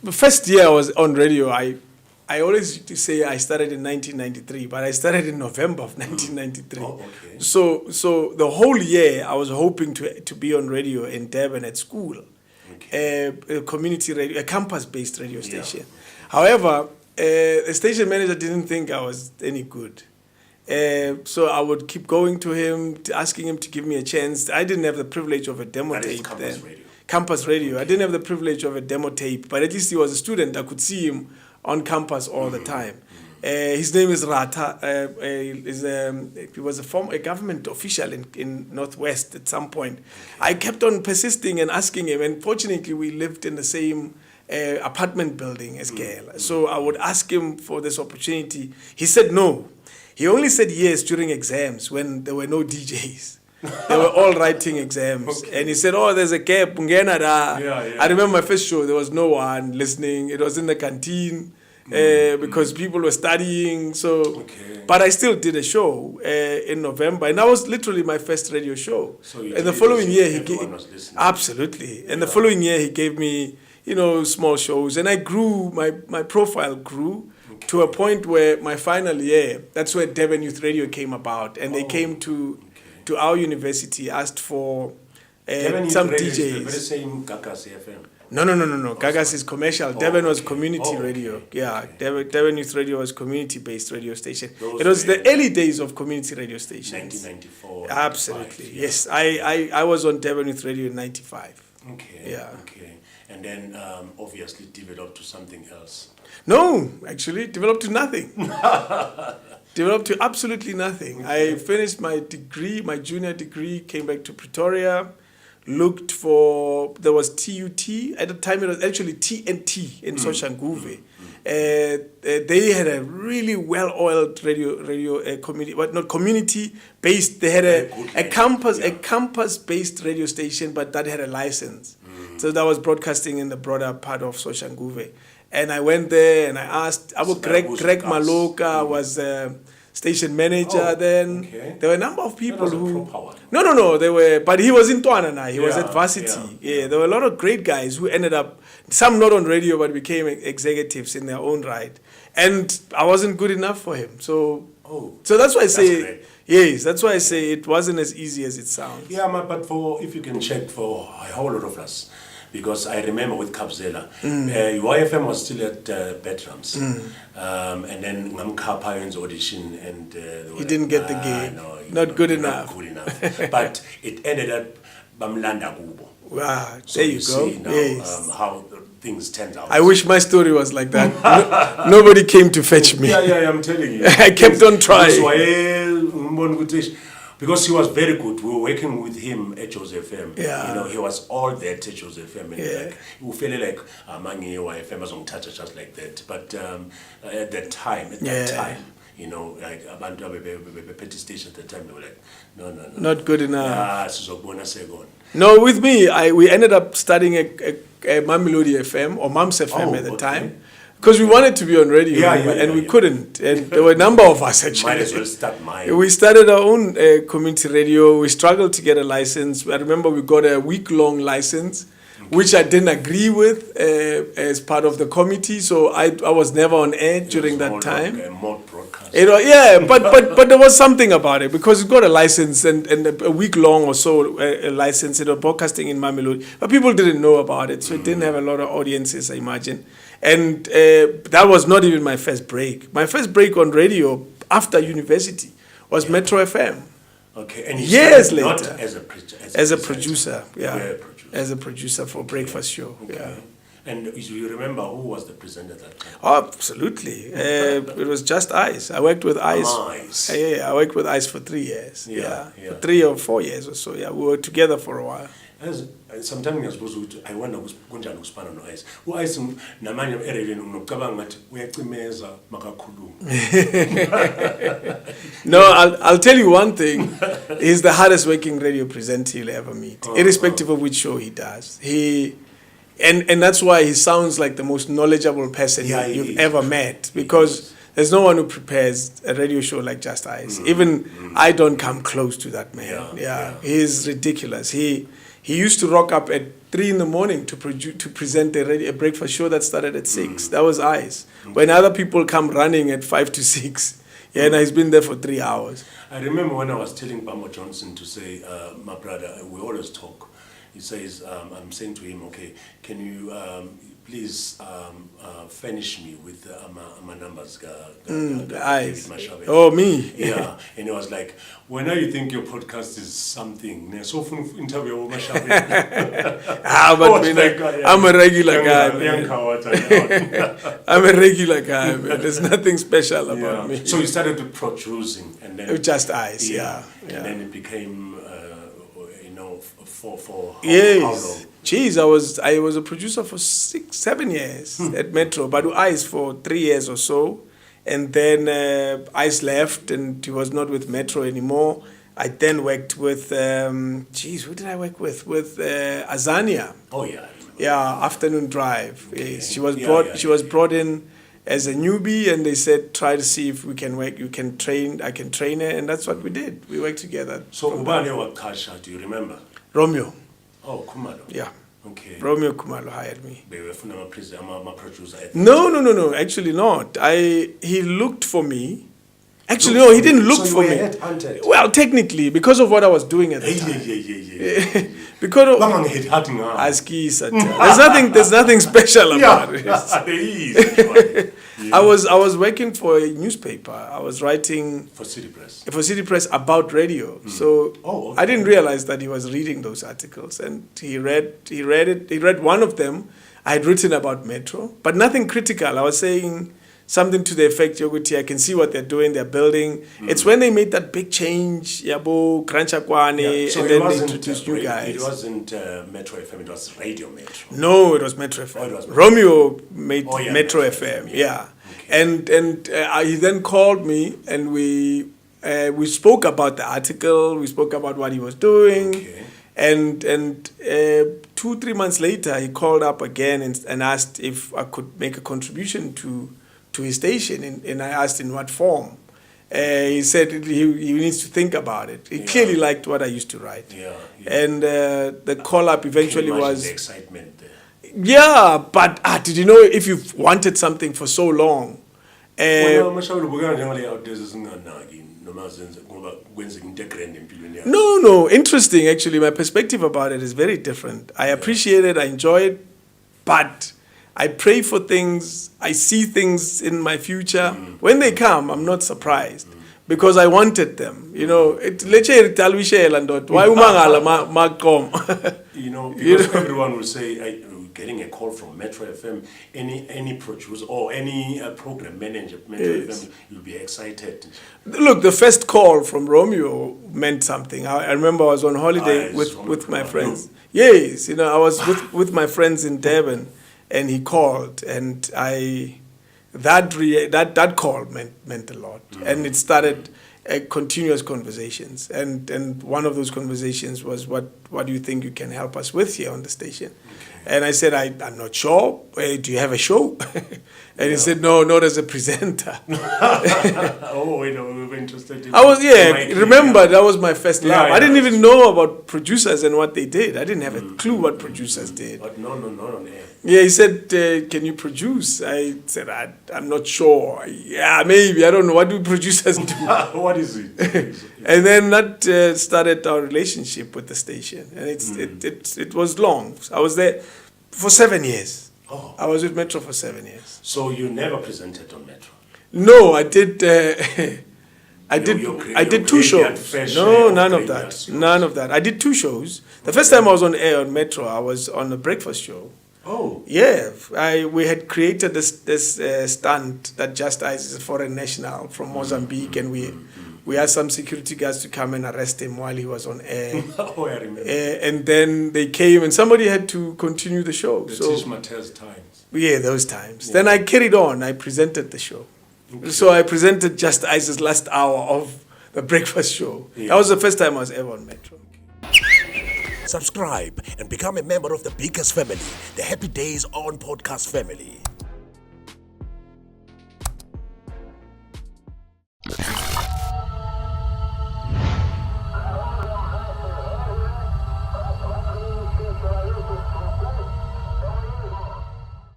the first year I was on radio, I always used to say I started in 1993, but I started in November of 1993. Oh, okay. So the whole year I was hoping to be on radio in Durban at school, Okay. a community radio, a campus-based radio station. However, the station manager didn't think I was any good. So I would keep going to him, asking him to give me a chance. I didn't have the privilege of a demo That is tape campus then. radio. Campus radio. I didn't have the privilege of a demo tape, but at least he was a student. I could see him on campus all the time. His name is Rata. He was a government official in Northwest at some point. I kept on persisting and asking him, and fortunately we lived in the same apartment building as Gail. So I would ask him for this opportunity. He said no. He only said yes during exams when there were no DJs. They were all writing exams. Okay. And he said, oh, there's a gap. Yeah. I remember my first show, there was no one listening. It was in the canteen because people were studying. So, Okay. But I still did a show in November. And that was literally my first radio show. So you and the did following it, year, everyone was listening. Absolutely. And the following year, he gave me, small shows. And I grew, my profile grew. To a point where my final year, that's where Durban Youth Radio came about. And they came to our university, asked for some DJs. Is the very same Gagas FM. No. Gagas is commercial. Durban was community radio. Okay. Yeah, Durban Youth Radio was community-based radio station. Those It was were the early days of community radio stations. 1994. Absolutely, 95, yeah. yes. I was on Durban Youth Radio in 95. Okay. Yeah. Okay. And then obviously developed to something else. No, actually, developed to nothing. Developed to absolutely nothing. Okay. I finished my degree, my junior degree, came back to Pretoria, looked for, there was TUT, at the time it was actually TNT in Soshanguve. They had a really well-oiled radio community, but not community-based. They had a campus-based radio station, but that had a license. So that was broadcasting in the broader part of Soshanguve. And I went there and I asked, Greg Maloka was station manager then. Okay. There were a number of people That was a who... pro power. No, they were, but he was in Tuanana, he was Yeah, at varsity. yeah. There were a lot of great guys who ended up, some not on radio, but became executives in their own right. And I wasn't good enough for him. So that's why I say, great. yes, that's why I say it wasn't as easy as it sounds. Yeah, but if you can check for a whole lot of us, because I remember with Kabzela, YFM was still at Bertram's. And then Ngamkha Pion's audition, and He didn't get the gig. Not good enough. But it ended up Bamlanda Kubo. Wow, So there you go. see now Yes. how things turned out. I wish my story was like that. Nobody came to fetch me. Yeah, I'm telling you. I kept on trying. Because he was very good. We were working with him at Joseph FM. Yeah. He was all there at Joseph FM. And Yeah. we felt like Mangi YFM was on touch just like that. But at that time, like abantu petty station at the time, they were like, no. Not good enough. Yeah, sizokubona sekona. No, with me, we ended up studying a Mamelodi FM or Mams FM at the okay. time. Because we wanted to be on radio, and we couldn't. And there were a number of us, actually. Might as well start mine. We started our own community radio. We struggled to get a license. I remember we got a week-long license, which I didn't agree with as part of the committee. So I was never on air during that time. Like a mod broadcast. But there was something about it because we got a license and a week long or so a license. It was broadcasting in Mamelodi, but people didn't know about it, so it didn't have a lot of audiences, I imagine. And that was not even my first break. My first break on radio after university was Metro FM. Okay, and years later, not as a as a producer, Producer. as a producer for breakfast show. Okay. Yeah. And do you remember who was the presenter at that time? Oh, absolutely. It was just Ice. I worked with Ice. Ice. I worked with Ice for 3 years. Yeah. For 3 or 4 years or so. Yeah, we were together for a while. Sometimes I suppose I wonder kunjani ukuspana no Ice. U-Ice namanye ereleni unocabanga ngathi uyacimeza makakhuluma. No, I'll tell you one thing. He's the hardest working radio presenter you'll ever meet, irrespective of which show he does. And that's why he sounds like the most knowledgeable person you've ever met, because there's no one who prepares a radio show like Just Ice. Even I don't come close to that man. Yeah. He's ridiculous. He used to rock up at 3 in the morning to present a breakfast show that started at 6. That was Ice. When other people come running at 5 to 6, and he's been there for 3 hours. I remember when I was telling Bamo Johnson to say, my brother, we always talk. He says, I'm saying to him, okay, can you please furnish me with my numbers? The Eyes. Mashabela. Oh, me? Yeah. And he was like, when you think your podcast is something, so interview with Mashabela. But I'm a regular guy, man. I'm a regular guy, man. There's nothing special about me. So you started to producing, and then just Ice, yeah. And then it became, for how Yes. long? Jeez, I was a producer for 6-7 years at Metro, but with Ice for 3 years or so. And then Ice left and he was not with Metro anymore. I then worked with, who did I work with? With Azania. Oh, yeah. Yeah, Afternoon Drive. Okay. Yes. She was brought in as a newbie, and they said, try to see if we can work. I can train her, and that's what we did. We worked together. So Ubane wa Kasha, do you remember? Romeo. Oh, Kumalo. Yeah. Okay. Romeo Kumalo hired me. My producer. No. Actually not. He looked for me. Actually, no, he didn't look for me. Headhunted. Well, technically, because of what I was doing at the time. Yeah. Because of there's nothing special about it. There is. I was working for a newspaper. I was writing For City Press. City Press about radio. So okay. I didn't realize that he was reading those articles, and he read it. He read one of them. I had written about Metro, but nothing critical. I was saying something to the effect, Yoguti, I can see what they're doing, they're building. It's when they made that big change, Yabo, Kranchakwane, So and then they introduced new guys. It wasn't Metro FM, it was Radio Metro. No, it was Metro FM. Oh, it was Metro. Romeo made Yeah, Metro Metro FM, FM, yeah. Okay. And he then called me, and we spoke about the article, we spoke about what he was doing. Okay. And 2-3 months later, he called up again and asked if I could make a contribution to his station, and I asked in what form. He said he needs to think about it. He clearly liked what I used to write. Yeah. And the call-up eventually was... the excitement there. Yeah, but did you know if you've wanted something for so long... No, interesting actually. My perspective about it is very different. I appreciate it, I enjoy it, but I pray for things, I see things in my future. When they come, I'm not surprised because I wanted them. You know, why because everyone will say, getting a call from Metro FM, any producer or any program manager, Metro FM, you'll be excited. Look, the first call from Romeo meant something. I remember I was on holiday with my friends. Yes, I was with my friends in Durban, and he called, and that call meant a lot, and it started continuous conversations, and one of those conversations was what do you think you can help us with here on the station? And I said, I'm not sure. Do you have a show? And he said, no, not as a presenter. We were interested in remember, that was my first love. I didn't even know about producers and what they did. I didn't have a clue what producers did. But no. Yeah, he said, can you produce? I said, I'm not sure. Yeah, maybe. I don't know. What do producers do? What is it? And then that started our relationship with the station. And it was long. I was there for 7 years. Oh. I was with Metro for 7 years. So you never presented on Metro? No, I did. I did 2 shows. No, none of that. None of that. I did 2 shows. The first time I was on air on Metro, I was on a breakfast show. Oh. Yeah, we had created this stunt that Just Ice is a foreign national from Mozambique, and we asked some security guards to come and arrest him while he was on air. Oh, I remember. And then they came, and somebody had to continue the show. Tish Mattel's times. Yeah, those times. Yeah. Then I carried on. I presented the show. Okay. So I presented Just Ice's last hour of the breakfast show. Yeah. That was the first time I was ever on Metro. Subscribe and become a member of the biggest family, the Happy Days On Podcast family.